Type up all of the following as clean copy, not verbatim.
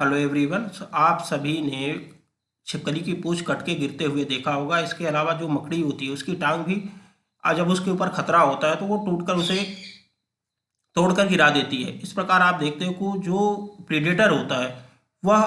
Hello everyone. आप सभी ने छिपकली की पूंछ कट के गिरते हुए देखा होगा। इसके अलावा जो मकड़ी होती है उसकी टांग भी जब उसके ऊपर खतरा होता है तो वो टूटकर उसे तोड़कर गिरा देती है। इस प्रकार आप देखते हो कि जो प्रीडेटर होता है वह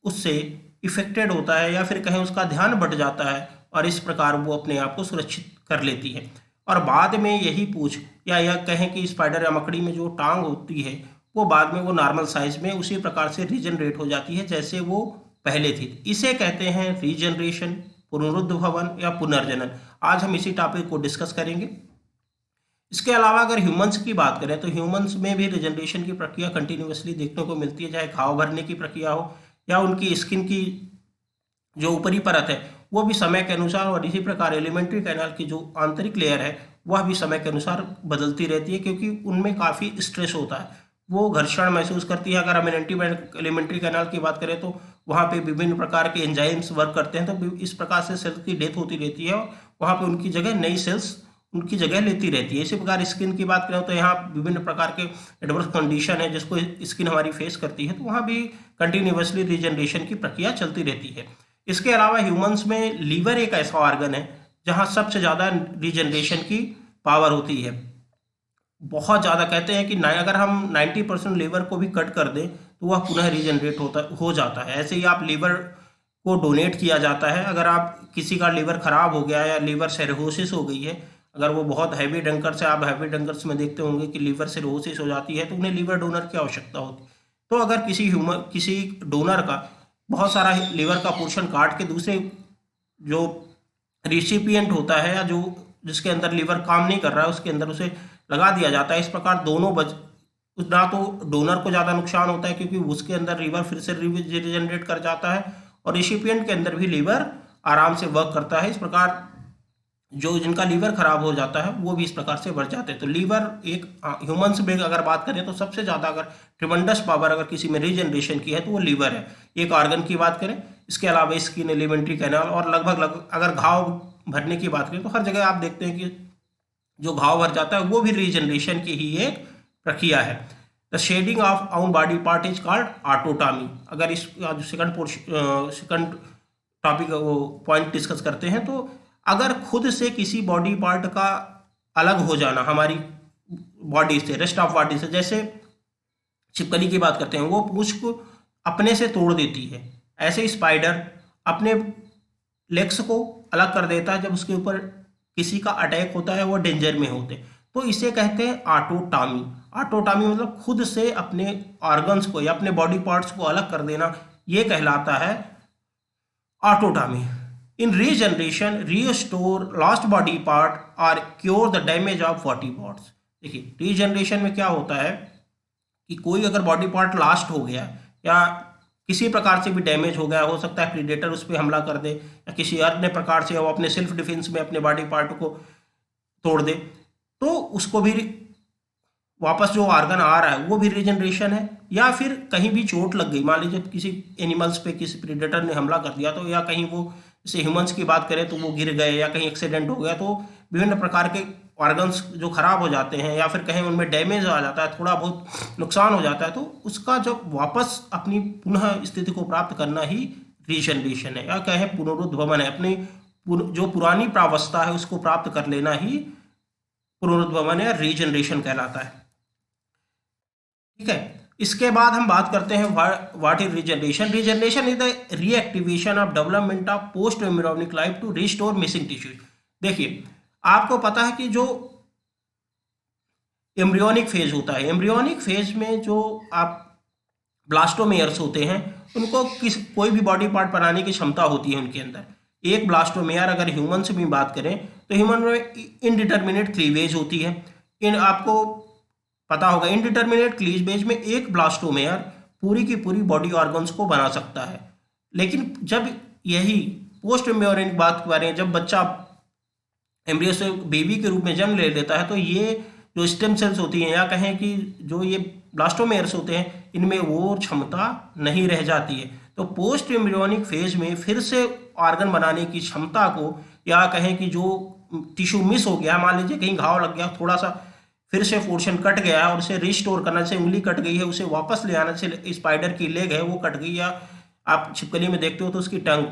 उससे इफेक्टेड होता है या फिर कहें उसका ध्यान बट जाता है और इस प्रकार वो अपने आप को सुरक्षित कर लेती है। और बाद में यही पूंछ या यह कहें कि स्पाइडर या मकड़ी में जो टांग होती है वो बाद में वो नॉर्मल साइज में उसी प्रकार से रीजनरेट हो जाती है जैसे वो पहले थी। इसे कहते हैं रीजनरेशन, पुनरुद्भवन या पुनर्जनन। आज हम इसी टॉपिक को डिस्कस करेंगे। इसके अलावा अगर ह्यूमंस की बात करें तो ह्यूमंस में भी रिजनरेशन की प्रक्रिया कंटिन्यूअसली देखने को मिलती है, चाहे घाव भरने की प्रक्रिया हो या उनकी स्किन की जो ऊपरी परत है वो भी समय के अनुसार, और इसी प्रकार एलिमेंट्री कैनाल की जो आंतरिक लेयर है वह भी समय के अनुसार बदलती रहती है क्योंकि उनमें काफ़ी स्ट्रेस होता है, वो घर्षण महसूस करती है। अगर हम एलिमेंट्री कैनाल की बात करें तो वहाँ पे विभिन्न प्रकार के एंजाइम्स वर्क करते हैं, तो इस प्रकार से सेल्स की डेथ होती रहती है और वहाँ पे उनकी जगह नई सेल्स उनकी जगह लेती रहती है। इसी प्रकार स्किन की बात करें तो यहाँ विभिन्न प्रकार के एडवर्स कंडीशन है जिसको स्किन हमारी फेस करती है, तो वहाँ भी कंटिन्यूसली रीजनरेशन की प्रक्रिया चलती रहती है। इसके अलावा ह्यूमंस में लीवर एक ऐसा ऑर्गन है जहाँ सबसे ज़्यादा रीजनरेशन की पावर होती है। बहुत ज़्यादा कहते हैं कि अगर हम 90% लीवर को भी कट कर दें तो वह पुनः रीजनरेट हो जाता है। ऐसे ही आप लीवर को डोनेट किया जाता है। अगर आप किसी का लीवर खराब हो गया है या लीवर सिरोसिस हो गई है, अगर वो बहुत हैवी ड्रंकर से, आप हैवी ड्रंकर्स में देखते होंगे कि लीवर सिरोसिस हो जाती है तो उन्हें लीवर डोनर की आवश्यकता होती है। तो अगर किसी डोनर का बहुत सारा लीवर का पोर्शन काट के दूसरे जो रिसिपिएंट होता है या जो जिसके अंदर लीवर काम नहीं कर रहा है उसके अंदर उसे लगा दिया जाता है। इस प्रकार दोनों ना तो डोनर को ज़्यादा नुकसान होता है क्योंकि उसके अंदर लीवर फिर से रिजनरेट कर जाता है और रिसिपिएंट के अंदर भी लीवर आराम से वर्क करता है। इस प्रकार जो जिनका लीवर खराब हो जाता है वो भी इस प्रकार से बढ़ जाते हैं। तो लीवर एक ह्यूमंस में अगर बात करें तो सबसे ज़्यादा अगर ट्रिमेंडस पावर अगर किसी में रीजनरेशन की है तो वो लीवर है, एक ऑर्गन की बात करें। इसके अलावा स्किन, एलिमेंट्री कैनाल और लगभग अगर घाव भरने की बात करें तो हर जगह आप देखते हैं कि जो घाव भर जाता है वो भी रीजनरेशन की ही एक प्रक्रिया है। द शेडिंग ऑफ आउन body part is called autotomy. अगर इस सेकंड टॉपिक वो पॉइंट डिस्कस करते हैं तो अगर खुद से किसी बॉडी पार्ट का अलग हो जाना हमारी बॉडी से, रेस्ट ऑफ बॉडी से, जैसे छिपकली की बात करते हैं वो पूंछ को अपने से तोड़ देती है, ऐसे ही स्पाइडर अपने लेग्स को अलग कर देता है जब उसके ऊपर किसी का अटैक होता है, वो डेंजर में होते। तो इसे कहते हैं ऑटोटॉमी। ऑटोटॉमी मतलब खुद से अपने ऑर्गन्स को या अपने बॉडी पार्ट्स को अलग कर देना, ये कहलाता है autotomy. In regeneration restore lost body part और cure the damage of body parts. देखिए रीजनरेशन में क्या होता है कि कोई अगर बॉडी पार्ट लास्ट हो गया या किसी प्रकार से भी डैमेज हो गया, हो सकता है प्रीडेटर उस पर हमला कर दे या किसी अन्य प्रकार से वो अपने सेल्फ डिफेंस में अपने बॉडी पार्ट को तोड़ दे, तो उसको भी वापस जो ऑर्गन आ रहा है वो भी रीजनरेशन है। या फिर कहीं भी चोट लग गई, मान लीजिए किसी एनिमल्स पे किसी प्रीडेटर ने हमला कर दिया तो, या कहीं वो जैसे ह्यूमंस की बात करें तो वो गिर गए या कहीं एक्सीडेंट हो गया, तो विभिन्न प्रकार के ऑर्गन्स जो खराब हो जाते हैं या फिर कहीं उनमें डैमेज आ जाता है, थोड़ा बहुत नुकसान हो जाता है, तो उसका जब वापस अपनी पुनः स्थिति को प्राप्त करना ही रीजनरेशन है या कहें पुनरुद्भवन है। अपनी जो पुरानी प्रावस्था है उसको प्राप्त कर लेना ही पुनरुद्भवन या रीजनरेशन कहलाता है। ठीक है, इसके बाद हम बात करते हैं what is regeneration. Regeneration is the reactivation of development of post embryonic life to restore missing tissues. देखिए आपको पता है कि जो एम्ब्रियोनिक फेज होता है, एम्ब्रियोनिक फेज में जो आप ब्लास्टोमेयर्स होते हैं उनको कोई भी बॉडी पार्ट बनाने की क्षमता होती है उनके अंदर। एक ब्लास्टोमेयर अगर ह्यूमन से भी बात करें तो ह्यूमन में इनडिटर्मिनेट क्लीवेज होती है। इन आपको पता होगा इनडिटर्मिनेट क्लीवेज में एक ब्लास्टोमेयर पूरी की पूरी बॉडी ऑर्गन्स को बना सकता है। लेकिन जब यही पोस्ट एम्ब्रियोनिक बात करें, जब बच्चा एम्ब्रियो से बेबी के रूप में जन्म ले लेता है तो ये जो स्टेम सेल्स होती हैं या कहें कि जो ये ब्लास्टोमेयर्स होते हैं इनमें वो क्षमता नहीं रह जाती है। तो पोस्ट एम्ब्रियोनिक फेज में फिर से ऑर्गन बनाने की क्षमता को, या कहें कि जो टिश्यू मिस हो गया, मान लीजिए कहीं घाव लग गया, थोड़ा सा फिर से पोर्शन कट गया है और उसे रिस्टोर करना, जैसे उंगली कट गई है उसे वापस ले आना, जैसे स्पाइडर की लेग है वो कट गई, या आप छिपकली में देखते हो तो उसकी टंग,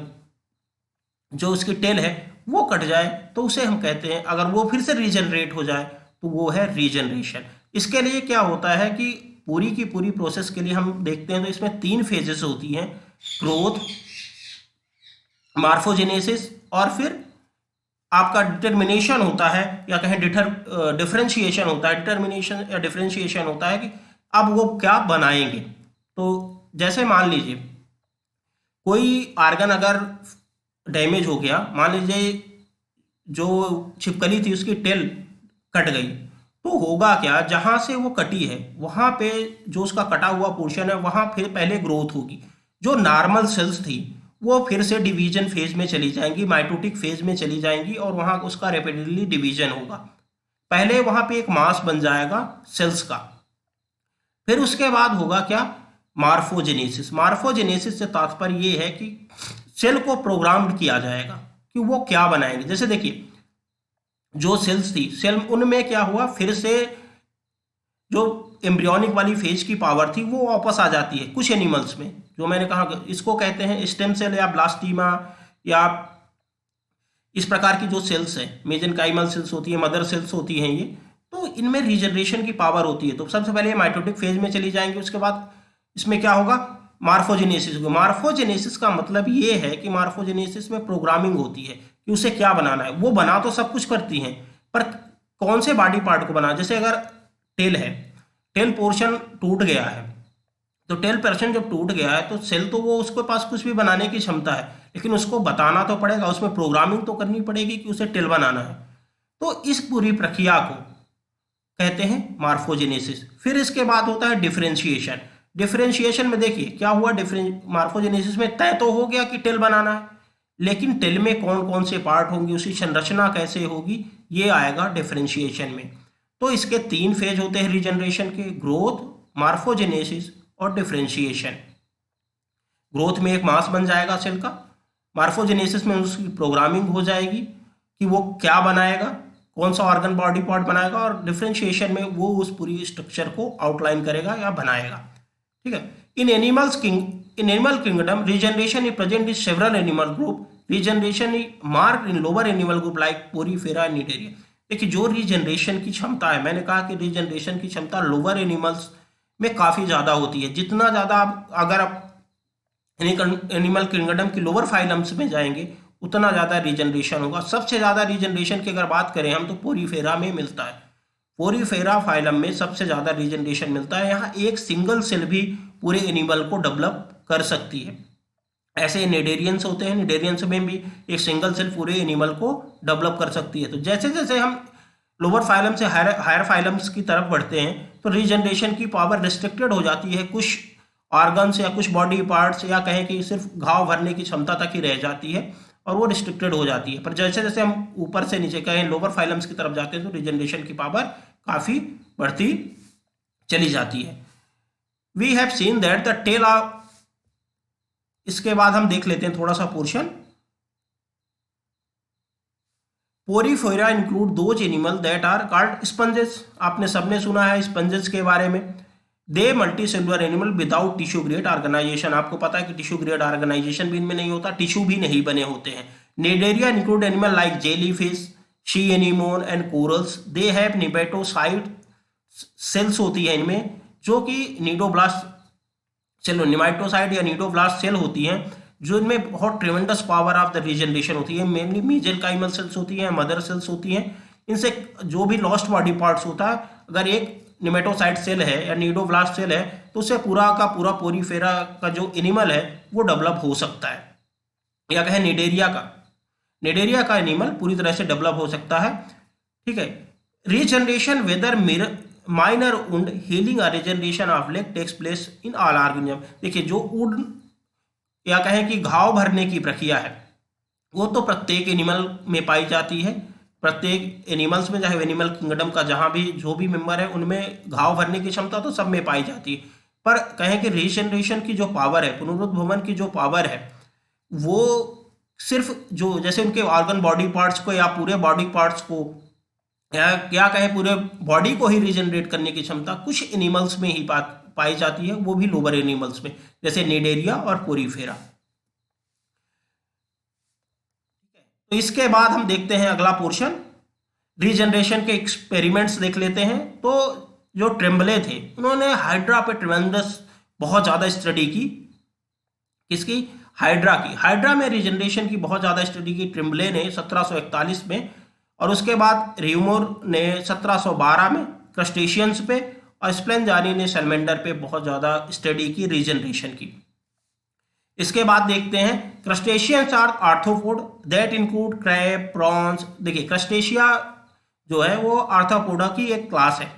जो उसकी टेल है वो कट जाए, तो उसे हम कहते हैं, अगर वो फिर से रीजनरेट हो जाए तो वो है रीजनरेशन। इसके लिए क्या होता है कि पूरी की पूरी प्रोसेस के लिए हम देखते हैं तो इसमें 3 फेजेस होती हैं, ग्रोथ, मार्फोजेनेसिस, और फिर आपका डिटर्मिनेशन होता है, या कहें डिफरेंशिएशन होता है, डिटर्मिनेशन या डिफरेंशिएशन होता है कि अब वो क्या बनाएंगे। तो जैसे मान लीजिए कोई आर्गन अगर डैमेज हो गया, मान लीजिए जो छिपकली थी उसकी टेल कट गई, तो होगा क्या, जहां से वो कटी है वहां पे जो उसका कटा हुआ पोर्शन है वहां फिर पहले ग्रोथ होगी। जो नॉर्मल सेल्स थी वो फिर से डिवीजन फेज में चली जाएंगी, माइटोटिक फेज में चली जाएंगी, और वहां उसका रैपिडली डिवीजन होगा। पहले वहां पे एक मास बन जाएगा सेल्स का, फिर उसके बाद होगा क्या, मार्फोजेनेसिस। मार्फोजेनेसिस से तात्पर्य ये है कि सेल को प्रोग्राम्ड किया जाएगा कि वो क्या बनाएंगे। जैसे देखिए जो सेल्स थी, सेल उनमें क्या हुआ, फिर से जो एम्ब्रियोनिक वाली फेज की पावर थी वो वापस आ जाती है कुछ एनिमल्स में, जो मैंने कहा इसको कहते हैं स्टेम सेल या ब्लास्टीमा, या इस प्रकार की जो सेल्स हैं, मेजेनकाइमल सेल्स होती है, मदर सेल्स होती हैं ये, तो इनमें रीजनरेशन की पावर होती है। तो सबसे पहले माइटोटिक फेज में चली जाएंगी, उसके बाद इसमें क्या होगा, मार्फोजेनेसिस होगा। मार्फोजेनेसिस का मतलब ये है कि मार्फोजेनेसिस में प्रोग्रामिंग होती है कि उसे क्या बनाना है। वो बना तो सब कुछ करती हैं, पर कौन से बॉडी पार्ट को बना, जैसे अगर टेल है, टेल पोर्शन टूट गया है, तो टेल पोर्शन जब टूट गया है तो सेल तो वो उसके पास कुछ भी बनाने की क्षमता है, लेकिन उसको बताना तो पड़ेगा, उसमें प्रोग्रामिंग तो करनी पड़ेगी कि उसे टेल बनाना है। तो इस पूरी प्रक्रिया को कहते हैं मार्फोजेनेसिस। फिर इसके बाद होता है डिफरेंशिएशन। डिफरेंशिएशन में देखिए क्या हुआ, मार्फोजेनेसिस में तय तो हो गया कि टेल बनाना है, लेकिन टेल में कौन कौन से पार्ट होंगे, उसकी संरचना कैसे होगी, ये आएगा डिफरेंशिएशन में। तो इसके 3 फेज होते हैं रीजनरेशन के, ग्रोथ, मार्फोजेनेसिस और डिफरेंशिएशन। ग्रोथ में एक मास बन जाएगा सेल का, मार्फोजेनेसिस में उसकी प्रोग्रामिंग हो जाएगी कि वो क्या बनाएगा, कौन सा ऑर्गन बॉडी पार्ट बनाएगा, और डिफरेंशिएशन में वो उस पूरी स्ट्रक्चर को आउटलाइन करेगा या बनाएगा। ठीक है। In animal kingdom regeneration is present in several animal group, regeneration is marked in lower animal group like Porifera and Cnidaria. देखिए जो रीजनरेशन की क्षमता है, मैंने कहा कि रीजनरेशन की क्षमता लोअर एनिमल्स में काफी ज्यादा होती है। जितना ज्यादा अगर आप एनिमल किंगडम की लोअर फाइलम्स में जाएंगे उतना ज़्यादा रीजनरेशन होगा। सबसे ज़्यादा रीजनरेशन की अगर बात करें हम तो पोरीफेरा में मिलता है। पोरीफेरा फाइलम में सबसे ज़्यादा रीजनरेशन मिलता है। यहाँ एक सिंगल सेल भी पूरे एनिमल को डेवलप कर सकती है। ऐसे निडेरियंस होते हैं, निडेरियंस में भी एक सिंगल सेल पूरे एनिमल को डेवलप कर सकती है। तो जैसे जैसे हम लोअर फाइलम से हायर फाइलम्स की तरफ बढ़ते हैं तो रीजनरेशन की पावर रिस्ट्रिक्टेड हो जाती है, कुछ ऑर्गन्स या कुछ बॉडी पार्ट्स, या कहें कि सिर्फ घाव भरने की क्षमता तक ही रह जाती है और वो रिस्ट्रिक्टेड हो जाती है। पर जैसे जैसे हम ऊपर से नीचे कहें लोअर फाइलम्स की तरफ जाते हैं तो रीजनरेशन की पावर काफी बढ़ती चली जाती है। We have seen that the tail of, इसके बाद हम देख लेते हैं थोड़ा सा portion. Porifera include those animal that are called sponges. आपने सबने सुना है स्पंजेस के बारे में। They multicellular animal without tissue grade organisation. आपको पता है कि टिश्यू ग्रेड ऑर्गेनाइजेशन भी इनमें नहीं होता, टिश्यू भी नहीं बने होते हैं। Cnidaria include animal like jellyfish, sea anemone and corals. They have nematocyte cells होती है इनमें, जो कि नीडोब्लास्ट चलो निमाइटोसाइट या नीडोब्लास्ट सेल होती हैं, जो इनमें बहुत tremendous power of the regeneration होती है। मेनली मेसेनकाइमल सेल्स होती हैं, मदर सेल्स होती हैं। इनसे जो भी लॉस्ट बॉडी पार्ट्स होता है, अगर एक निमेटोसाइट सेल है या नीडोब्लास्ट सेल है तो उससे पूरा का पूरा पोरीफेरा का जो एनिमल है वो डेवलप हो सकता है। या कहें निडेरिया का एनिमल पूरी तरह से डेवलप हो सकता है। ठीक है। Regeneration whether minor wound healing और regeneration of leg takes place in all organism. देखिए जो वुंड या कहें कि घाव भरने की प्रक्रिया है वो तो प्रत्येक एनिमल में पाई जाती है। प्रत्येक एनिमल्स में, चाहे एनिमल किंगडम का जहां भी जो भी मेंबर है उनमें घाव भरने की क्षमता तो सब में पाई जाती है। पर कहें कि रीजनरेशन की जो पावर है, पुनरुद्भवन की जो पावर है, वो सिर्फ जो जैसे उनके ऑर्गन बॉडी पार्ट्स को या पूरे बॉडी पार्ट्स को या क्या कहें पूरे बॉडी को ही रीजनरेट करने की क्षमता कुछ एनिमल्स में ही पाई जाती है, वो भी लोअर एनिमल्स में, जैसे निडेरिया और पोरीफेरा। तो इसके बाद हम देखते हैं अगला पोर्शन, रीजनरेशन के एक्सपेरिमेंट्स देख लेते हैं। तो जो ट्रेम्बले थे उन्होंने हाइड्रा पे ट्रेमेंडस बहुत ज़्यादा स्टडी की। किसकी? हाइड्रा की। हाइड्रा में रीजनरेशन की बहुत ज़्यादा स्टडी की ट्रिम्बले ने 1741 में, और उसके बाद रियूमोर ने 1712 में क्रस्टेशियंस पे, और स्प्लेंजानी ने सैलमेंडर पे बहुत ज़्यादा स्टडी की रीजनरेशन की। इसके बाद देखते हैं crustaceans are arthropod that include crab, prawns. देखिए क्रस्टेशिया जो है वो आर्थ्रोपोडा की एक क्लास है,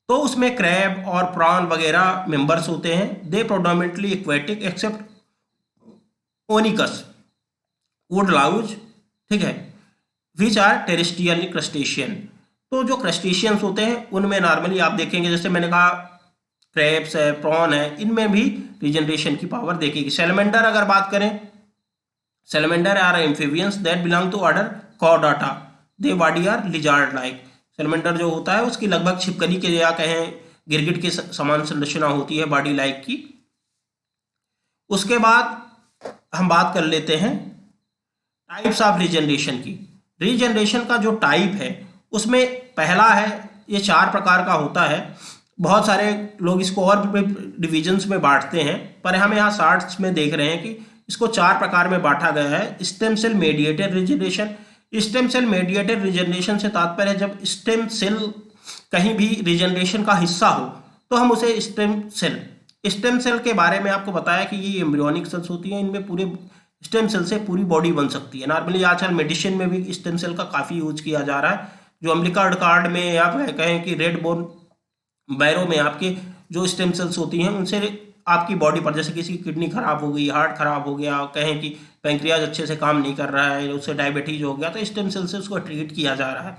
तो उसमें क्रैब और प्रॉन वगैरह मेंबर्स होते हैं। दे प्रोडोमिनेटली एक्वेटिक एक्सेप्ट ओनिकस, वुड लाउज, ठीक है, विच आर टेरेस्ट्रियल क्रस्टेशियन। तो जो क्रस्टेशियंस होते हैं उनमें नॉर्मली आप देखेंगे, जैसे मैंने कहा क्रैब्स है, प्रॉन है, इनमें भी रीजनरेशन की पावर देखेगी। सैलमेंडर अगर बात करें, salamander are amphibians that belong to order Chordata, they body are lizard like. Salamander जो होता है उसकी लगभग छिपकली के या कहें गिरगिट के समान संरचना होती है, बॉडी लाइक की। उसके बाद हम बात कर लेते हैं टाइप्स ऑफ रीजनरेशन की। रीजनरेशन का जो टाइप है उसमें पहला है, ये 4 प्रकार का होता है। बहुत सारे लोग इसको और डिविजन्स में बांटते हैं, पर हम यहाँ शार्ट्स में देख रहे हैं कि इसको 4 प्रकार में बांटा गया है। Stem cell mediated regeneration. Stem cell mediated regeneration से तात्पर्य है जब स्टेम सेल कहीं भी रीजनरेशन का हिस्सा हो तो हम उसे स्टेम सेल के बारे में आपको बताया कि ये एम्ब्रियोनिक सेल्स होती हैं, इनमें पूरे स्टेम सेल से पूरी बॉडी बन सकती है। नॉर्मली आजकल मेडिसिन में भी स्टेम सेल का काफ़ी यूज किया जा रहा है। जो अम्बिलिकल कार्ड में या कहें कि रेड बोन बैरो में आपके जो स्टेम सेल्स होती हैं उनसे आपकी बॉडी पर, जैसे किसी की किडनी खराब हो गई, हार्ट खराब हो गया, कहें कि पैंक्रियाज अच्छे से काम नहीं कर रहा है, उससे डायबिटीज हो गया, तो स्टेम सेल से उसको ट्रीट किया जा रहा है।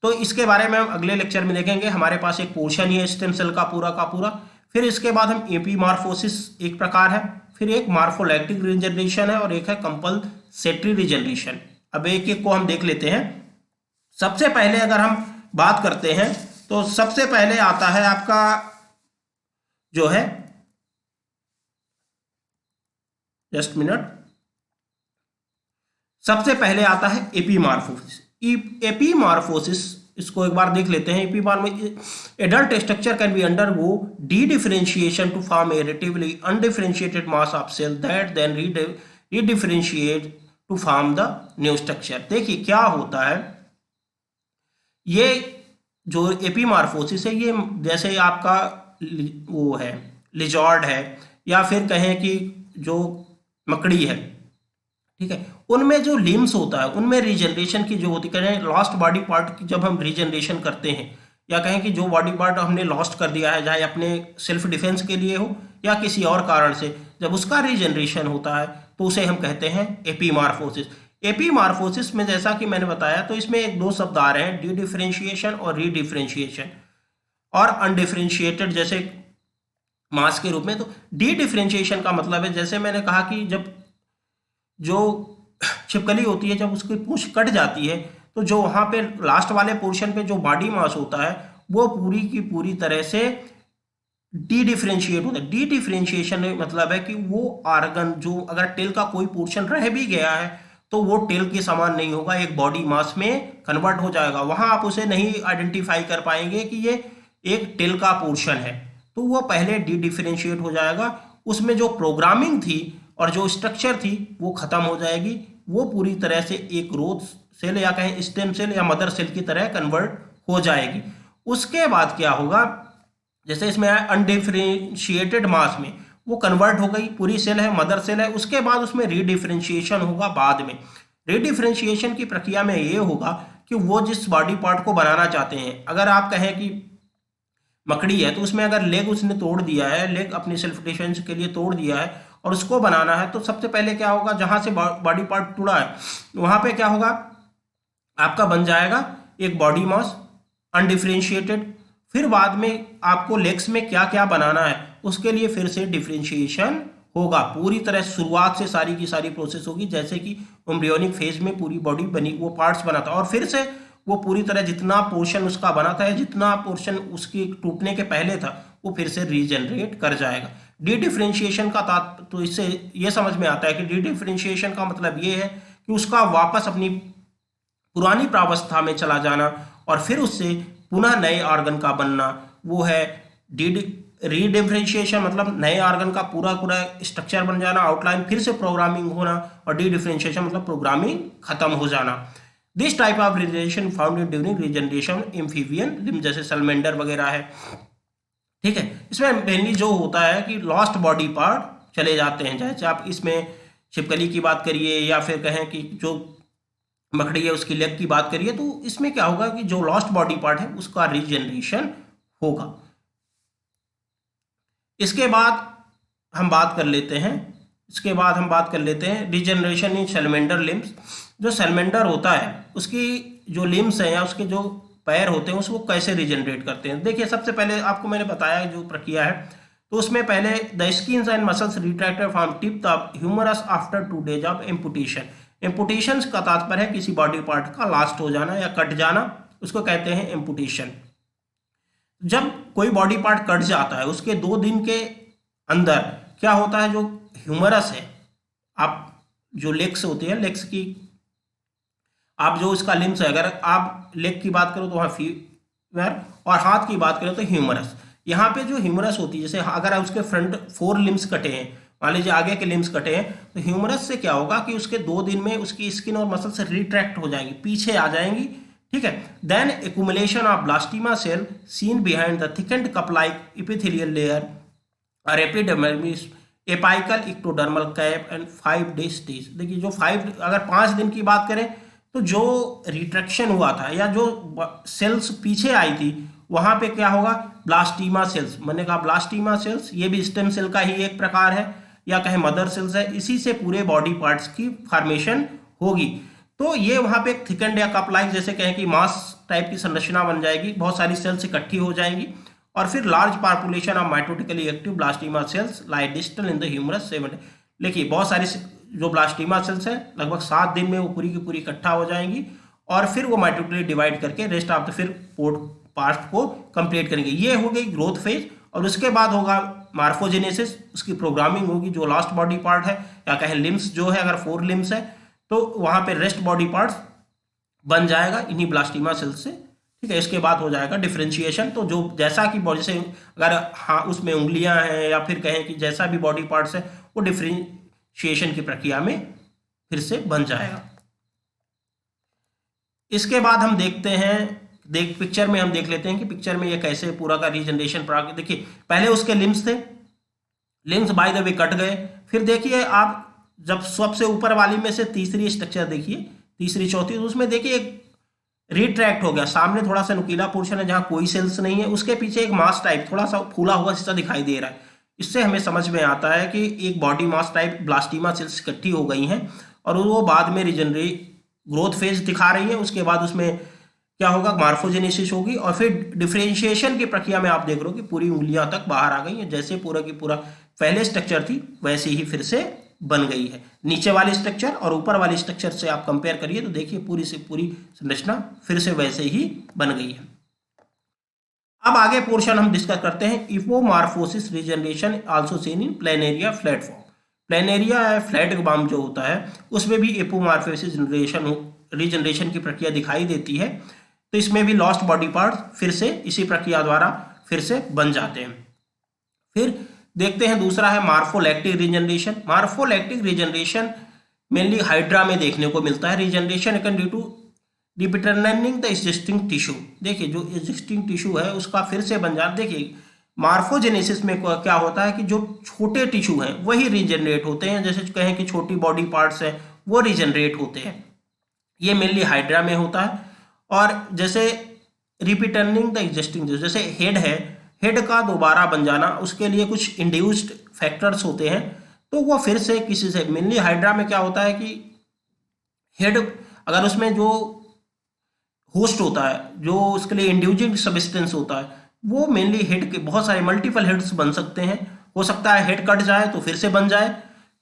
तो इसके बारे में हम अगले लेक्चर में देखेंगे। हमारे पास एक पोर्शन ही है स्टेम सेल का पूरा। फिर इसके बाद हम एपीमॉर्फोसिस एक प्रकार है, फिर एक मॉर्फोलैक्टिक रीजनरेशन है, और एक है कंपल्सेटरी रीजनरेशन। अब एक एक को हम देख लेते हैं। सबसे पहले अगर हम बात करते हैं तो सबसे पहले आता है आपका जो है, जस्ट मिनट, सबसे पहले आता है एपीमॉर्फोसिस। एपीमॉर्फोसिस इसको एक बार देख लेते हैं। Adult structure can be undergo dedifferentiation to form a relatively undifferentiated mass of cell that then redifferentiate to form the new structure. देखिए क्या होता है, ये जो एपीमॉर्फोसिस है ये जैसे आपका वो है लिजॉर्ड है, या फिर कहें कि जो मकड़ी है, ठीक है, उनमें जो लिम्स होता है उनमें रीजनरेशन की जो होती है, लास्ट बॉडी पार्ट की जब हम रीजनरेशन करते हैं, या कहें कि जो बॉडी पार्ट हमने लॉस्ट कर दिया है, चाहे अपने सेल्फ डिफेंस के लिए हो या किसी और कारण से, जब उसका रीजनरेशन होता है तो उसे हम कहते हैं एपीमॉर्फोसिस। एपीमॉर्फोसिस में जैसा कि मैंने बताया तो इसमें एक 2 शब्द आ रहे हैं, डी डिफरेंशिएशन और रीडिफरेंशिएशन, और अनडिफरेंशिएटेड जैसे मास के रूप में। तो डी डिफरेंशिएशन का मतलब है, जैसे मैंने कहा कि जब जो छिपकली होती है जब उसकी पूंछ कट जाती है तो जो वहाँ पे लास्ट वाले पोर्शन पे जो बॉडी मास होता है वो पूरी की पूरी तरह से डी डिफरेंशिएट होता है। डी डिफरेंशिएशन मतलब है कि वो आर्गन जो अगर टेल का कोई पोर्शन रह भी गया है तो वो टेल के समान नहीं होगा, एक बॉडी मास में कन्वर्ट हो जाएगा। वहाँ आप उसे नहीं आइडेंटिफाई कर पाएंगे कि ये एक टेल का पोर्शन है, तो वो पहले डी डिफरेंशिएट हो जाएगा। उसमें जो प्रोग्रामिंग थी और जो स्ट्रक्चर थी वो खत्म हो जाएगी, वो पूरी तरह से एक ग्रोथ सेल या कहें स्टेम सेल या मदर सेल की तरह कन्वर्ट हो जाएगी। उसके बाद क्या होगा, जैसे इसमें अनडिफरेंशिएटेड मास में वो कन्वर्ट हो गई, पूरी सेल है, मदर सेल है। उसके बाद उसमें रीडिफरेंशिएशन होगा बाद में। रीडिफरेंशिएशन की प्रक्रिया में ये होगा कि वो जिस बॉडी पार्ट को बनाना चाहते हैं, अगर आप कहें कि मकड़ी है तो उसमें अगर लेग उसने तोड़ दिया है, लेग अपनी सेल्फ डिफेंस के लिए तोड़ दिया है और उसको बनाना है, तो सबसे पहले क्या होगा, जहां से बॉडी पार्ट टूटा है वहां पे क्या होगा, आपका बन जाएगा एक बॉडी मास अनडिफरेंशिएटेड। फिर बाद में आपको लेग्स में क्या क्या बनाना है उसके लिए फिर से डिफरेंशिएशन होगा। पूरी तरह शुरुआत से सारी की सारी प्रोसेस होगी, जैसे कि एम्ब्रियोनिक फेज में पूरी बॉडी बनी, वो पार्ट्स बना था, और फिर से वो पूरी तरह जितना पोर्शन उसका बना था या जितना पोर्शन उसकी टूटने के पहले था वो फिर से रीजनरेट कर जाएगा। डी डिफरेंशिएशन का तो इससे ये समझ में आता है कि डी डिफरेंशिएशन का मतलब ये है कि उसका वापस अपनी पुरानी प्रावस्था में चला जाना और फिर उससे पुनः नए ऑर्गन का बनना, वो है डी रीडिफरेंशिएशन। मतलब नए ऑर्गन का पूरा पूरा स्ट्रक्चर बन जाना, आउटलाइन फिर से प्रोग्रामिंग होना, और डी डिफरेंशिएशन मतलब प्रोग्रामिंग खत्म हो जाना। This type of regeneration found during regeneration amphibian limb जैसे सलमेंडर वगैरह है। ठीक है, इसमें मेनली जो होता है कि लॉस्ट बॉडी पार्ट चले जाते हैं, जैसे आप इसमें छिपकली की बात करिए या फिर कहें कि जो मकड़ी है उसकी लेग की बात करिए, तो इसमें क्या होगा कि जो लॉस्ट बॉडी पार्ट है उसका रीजनरेशन होगा। इसके बाद हम बात कर लेते हैं रीजनरेशन इन सैलमेंडर लिम्स। जो सैलमेंडर होता है उसकी जो लिम्स हैं या उसके जो पैर होते हैं उसको कैसे रीजनरेट करते हैं। देखिए, सबसे पहले आपको मैंने बताया जो प्रक्रिया है, तो उसमें पहले the skins and muscles retracted from tip the humerus after 2 days of amputation. Amputation का तात्पर्य है किसी बॉडी पार्ट का लास्ट हो जाना या कट जाना, उसको कहते हैं एम्पुटेशन। जब कोई बॉडी पार्ट कट जाता है उसके 2 दिन के अंदर क्या होता है, जो ह्यूमरस है, आप जो लेग्स होती है, लेग्स की आप जो इसका लिम्स है, अगर आप लेग की बात करो तो वहाँ फीवर, और हाथ की बात करो तो ह्यूमरस। यहाँ पे जो ह्यूमरस होती है, जैसे अगर उसके फ्रंट 4 लिम्स कटे हैं, मान लीजिए आगे के लिम्स कटे हैं, तो ह्यूमरस से क्या होगा कि उसके 2 दिन में उसकी स्किन और मसल से रिट्रैक्ट हो जाएंगी, पीछे आ जाएंगी। ठीक है, then accumulation of blastema cell seen behind the thickened cap like epithelial layer और epidermis apical ectodermal cap and 5 days stage. देखिए, जो 5 अगर 5 दिन की बात करें तो जो रिट्रैक्शन हुआ था या जो सेल्स पीछे आई थी वहां पे क्या होगा, ब्लास्टिमा सेल्स, मैंने कहा ब्लास्टिमा सेल्स, ये भी स्टेम सेल का ही एक प्रकार है या कहें मदर सेल्स है, इसी से पूरे बॉडी पार्ट्स की फॉर्मेशन होगी। तो ये वहां पे थिकंड या कप लाइक जैसे कहें कि मास टाइप की संरचना बन जाएगी, बहुत सारी सेल्स इकट्ठी हो जाएंगी, और फिर large population of mitotically active blastema cells lie distal in the humerus 7 days। देखिए, बहुत सारी जो ब्लास्टिमा सेल्स है लगभग 7 दिन में वो पूरी की पूरी इकट्ठा हो जाएंगी, और फिर वो माइटोटिकली डिवाइड करके रेस्ट ऑफ द फिर पार्ट को कंप्लीट करेंगे। ये हो गई ग्रोथ फेज, और उसके बाद होगा मार्फोजेनेसिस, उसकी प्रोग्रामिंग होगी। जो लास्ट बॉडी पार्ट है या कहें लिम्स जो है, अगर 4 लिम्स है तो वहां पे रेस्ट बॉडी पार्ट्स बन जाएगा इन्हीं ब्लास्टिमा सेल्स से। ठीक है, इसके बाद हो जाएगा डिफरेंशिएशन। तो जो जैसा कि बॉडी से अगर हाँ उसमें उंगलियां हैं या फिर कहें कि जैसा भी बॉडी पार्ट्स है वो डिफरेंशिएशन की प्रक्रिया में फिर से बन जाएगा। इसके बाद हम देखते हैं, पिक्चर में हम देख लेते हैं कि पिक्चर में ये कैसे पूरा का रीजनरेशन। देखिए, पहले उसके लिम्स थे, limbs by the way cut गए। फिर देखिए आप जब सबसे ऊपर वाली में से तीसरी स्ट्रक्चर देखिए, तीसरी चौथी, तो उसमें देखिए एक रिट्रैक्ट हो गया, सामने थोड़ा सा नुकीला पोर्शन है जहां कोई सेल्स नहीं है, उसके पीछे एक मास टाइप थोड़ा सा फूला हुआ हिस्सा दिखाई दे रहा है। इससे हमें समझ में आता है कि एक बॉडी मास टाइप ब्लास्टिमा सेल्स इकट्ठी हो गई हैं और वो बाद में रीजनरेट ग्रोथ फेज दिखा रही है। उसके बाद उसमें क्या होगा, मार्फोजेनेसिस होगी, और फिर डिफरेंशिएशन की प्रक्रिया में आप देख रहे हो कि पूरी उंगलियां तक बाहर आ गई हैं, जैसे पूरा की पूरा पहले स्ट्रक्चर थी वैसे ही फिर से बन गई है। नीचे वाली स्ट्रक्चर और ऊपर वाली स्ट्रक्चर से आप कंपेयर करिए तो देखिए पूरी से पूरी संरचना फिर से वैसे ही बन गई है। अब आगे पोर्शन हम डिस्कस करते हैं epimorphosis regeneration also seen in planaria flatworm. Planaria flatworm जो होता है उसमें भी इपोमार्फोसिस रीजनरेशन की प्रक्रिया दिखाई देती है। तो इसमें भी लॉस्ट बॉडी पार्ट फिर से इसी प्रक्रिया द्वारा फिर से बन जाते हैं। फिर देखते हैं दूसरा है morphallactic regeneration. Morphallactic regeneration mainly hydra में देखने को मिलता है। Regeneration can due to returning the existing tissue. देखिए, जो एग्जिस्टिंग टिश्यू है उसका फिर से बन जाता। देखिए, मार्फोजेनेसिस में क्या होता है कि जो छोटे टिश्यू हैं वही रीजनरेट होते हैं, जैसे कहें कि छोटी बॉडी पार्ट्स हैं वो रीजनरेट होते हैं। ये मेनली हाइड्रा में होता है। और जैसे रिटर्निंग द एग्जिस्टिंग, जैसे हेड है, हेड का दोबारा बन जाना, उसके लिए कुछ इंड्यूस्ड फैक्टर्स होते हैं, तो वो फिर से किसी से मेनली हाइड्रा में क्या होता है कि हेड अगर उसमें जो होस्ट होता है, जो उसके लिए इंड्यूजिंग सब्सटेंस होता है, वो मेनली हेड के बहुत सारे मल्टीपल हेड्स बन सकते हैं। हो सकता है हेड कट जाए तो फिर से बन जाए।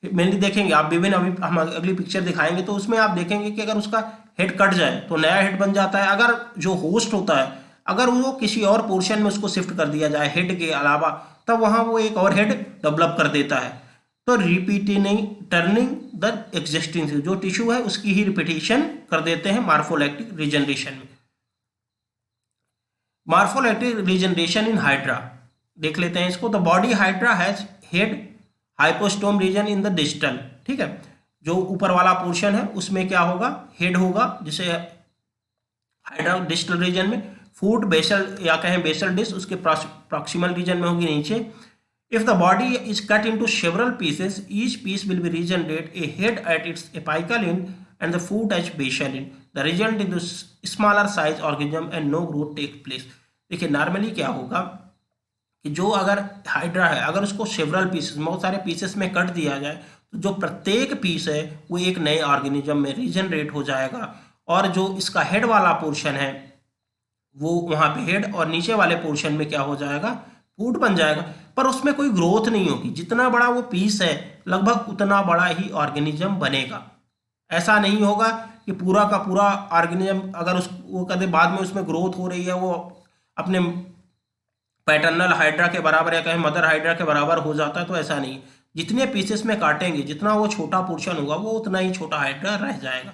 मेनली देखेंगे आप विभिन्न, अभी हम अगली पिक्चर दिखाएंगे तो उसमें आप देखेंगे कि अगर उसका हेड कट जाए तो नया हेड बन जाता है। अगर जो होस्ट होता है अगर वो किसी और पोर्शन में उसको शिफ्ट कर दिया जाए हेड के अलावा, तब वहां वो एक और हेड डेवलप कर देता है। तो रिपीटिंग टर्निंग द एग्जिस्टिंग जो टिश्यू है उसकी ही रिपीटिशन कर देते हैं मार्फोलैक्टिक रीजनरेशन में। मार्फोलैक्टिक रीजनरेशन इन हाइड्रा देख लेते हैं इसको। The body hydra has head hypostome region in the distal, ठीक है, जो ऊपर वाला पोर्शन है उसमें क्या होगा, हेड होगा, जिसे हाइड्रा डिस्टल रीजन में। फूट बेसल या कहें बेसल डिस्क उसके प्रॉक्सिमल रीजन में होगी नीचे। If the body is cut into several pieces, each piece will be regenerate a head at its apical end and the foot at basal end. The result into smaller size organism and no growth take place. देखिए normally क्या होगा कि जो अगर hydra है अगर उसको several pieces बहुत सारे पीसेस में कट दिया जाए तो जो प्रत्येक पीस है वो एक नए ऑर्गेनिज्म में रीजनरेट हो जाएगा। और जो इसका हेड वाला पोर्शन है वो वहाँ पे हेड और नीचे वाले पोर्शन में क्या हो जाएगा, फूट बन जाएगा। पर उसमें कोई ग्रोथ नहीं होगी। जितना बड़ा वो पीस है लगभग उतना बड़ा ही ऑर्गेनिज्म बनेगा। ऐसा नहीं होगा कि पूरा का पूरा ऑर्गेनिज्म अगर उस वो कदे बाद में उसमें ग्रोथ हो रही है वो अपने पैटर्नल हाइड्रा के बराबर या कहें मदर हाइड्रा के बराबर हो जाता है, तो ऐसा नहीं। जितने पीसेस में काटेंगे जितना वो छोटा पोर्शन होगा वो उतना ही छोटा हाइड्रा रह जाएगा।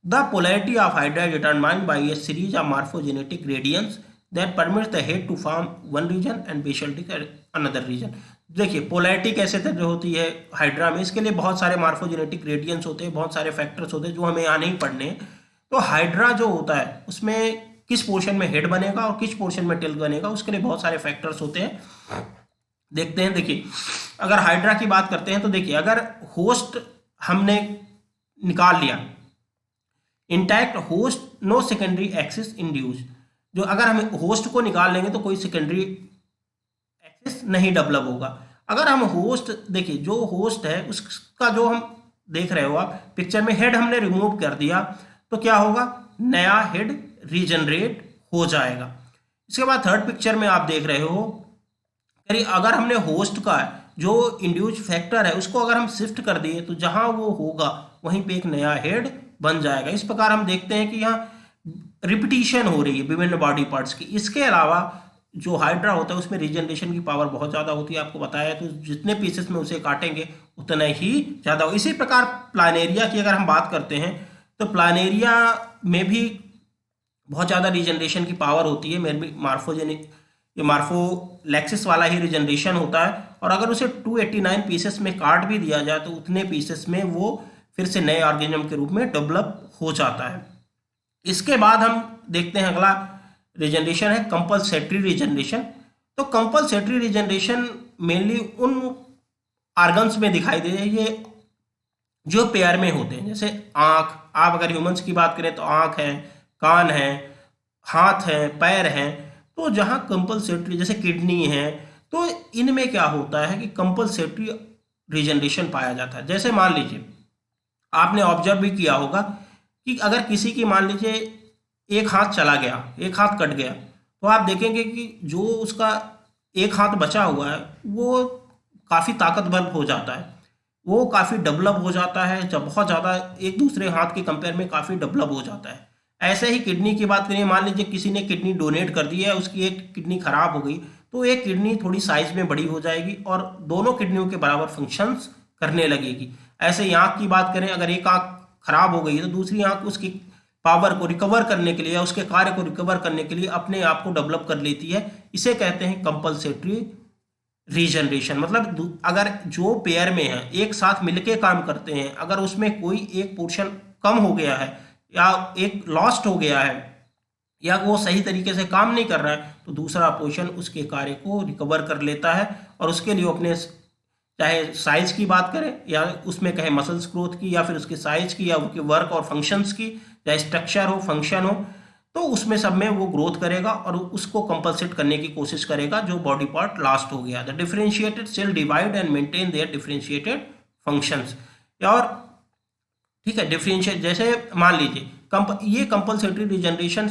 The polarity of hydra determined by a series of morphogenetic gradients that permits the head to form one region and basal disc another region. देखिए पोलैरिटी कैसे तरह होती है हाइड्रा में, इसके लिए बहुत सारे मार्फोजेनेटिक ग्रेडियंट्स होते हैं, बहुत सारे फैक्टर्स होते हैं जो हमें यहाँ नहीं पढ़ने। तो हाइड्रा जो होता है उसमें किस पोर्शन में हेड बनेगा और किस पोर्शन में टेल बनेगा उसके लिए बहुत सारे फैक्टर्स होते हैं। देखते हैं। देखिए अगर हाइड्रा की बात करते हैं तो देखिए अगर होस्ट हमने निकाल लिया intact host, no secondary axis induce, जो अगर हम होस्ट को निकाल लेंगे तो कोई सेकेंडरी एक्सिस नहीं डेवलप होगा। अगर हम होस्ट देखिए जो होस्ट है उसका जो हम देख रहे हो आप पिक्चर में हेड हमने रिमूव कर दिया तो क्या होगा, नया हेड रीजनरेट हो जाएगा। इसके बाद थर्ड पिक्चर में आप देख रहे हो करिए अगर हमने होस्ट का जो इंड्यूस फैक्टर है उसको अगर हम शिफ्ट कर दिए तो जहां वो होगा वहीं पे एक नया हेड बन जाएगा। इस प्रकार हम देखते हैं कि यहाँ रिपीटिशन हो रही है विभिन्न बॉडी पार्ट्स की। इसके अलावा जो हाइड्रा होता है उसमें रीजनरेशन की पावर बहुत ज़्यादा होती है, आपको बताया। तो जितने पीसेस में उसे काटेंगे उतना ही ज़्यादा हो। इसी प्रकार प्लानेरिया की अगर हम बात करते हैं तो प्लानेरिया में भी बहुत ज़्यादा रीजनरेशन की पावर होती है। मेरे मार्फोजेनिक ये मार्फोलैक्सिस वाला ही रीजनरेशन होता है। और अगर उसे 289 पीसेस में काट भी दिया जाए तो उतने पीसेस में वो फिर से नए ऑर्गेनिज्म के रूप में डेवलप हो जाता है। इसके बाद हम देखते हैं अगला रीजनरेशन है कंपल्सेटरी रीजनरेशन। तो कंपल्सेटरी रीजनरेशन मेनली उन ऑर्गन्स में दिखाई दे ये जो पेयर में होते हैं, जैसे आँख। आप अगर ह्यूमंस की बात करें तो आँख है, कान है, हाथ है, पैर हैं। तो जहाँ कंपल्सेटरी जैसे किडनी है तो इनमें क्या होता है कि कंपल्सेटरी रीजनरेशन पाया जाता है। जैसे मान लीजिए आपने ऑब्जर्व भी किया होगा कि अगर किसी की मान लीजिए एक हाथ चला गया, एक हाथ कट गया, तो आप देखेंगे कि जो उसका एक हाथ बचा हुआ है वो काफ़ी ताकतवर हो जाता है, वो काफ़ी डेवलप हो जाता है, जब बहुत ज़्यादा एक दूसरे हाथ के कंपेयर में काफ़ी डेवलप हो जाता है। ऐसे ही किडनी की बात करें, मान लीजिए किसी ने किडनी डोनेट कर दी है, उसकी एक किडनी खराब हो गई तो एक किडनी थोड़ी साइज में बड़ी हो जाएगी और दोनों किडनियों के बराबर फंक्शंस करने लगेगी। ऐसे ही आँख की बात करें, अगर एक आँख खराब हो गई तो दूसरी आँख उसकी पावर को रिकवर करने के लिए या उसके कार्य को रिकवर करने के लिए अपने आप को डेवलप कर लेती है। इसे कहते हैं कंपल्सेटरी रीजनरेशन। मतलब अगर जो पेयर में है एक साथ मिलके काम करते हैं, अगर उसमें कोई एक पोर्शन कम हो गया है या एक लॉस्ट हो गया है या वो सही तरीके से काम नहीं कर रहा है तो दूसरा पोर्शन उसके कार्य को रिकवर कर लेता है और उसके लिए अपने चाहे साइज की बात करें या उसमें कहें मसल्स ग्रोथ की या फिर उसके साइज की या उसके वर्क और फंक्शंस की, चाहे स्ट्रक्चर हो फंक्शन हो, तो उसमें सब में वो ग्रोथ करेगा और उसको कंपलसेट करने की कोशिश करेगा जो बॉडी पार्ट लास्ट हो गया। The differentiated cell divide and maintain their differentiated functions. और ठीक है डिफरेंशिएट जैसे मान लीजिए ये कंपलसेटरी रीजनरेशन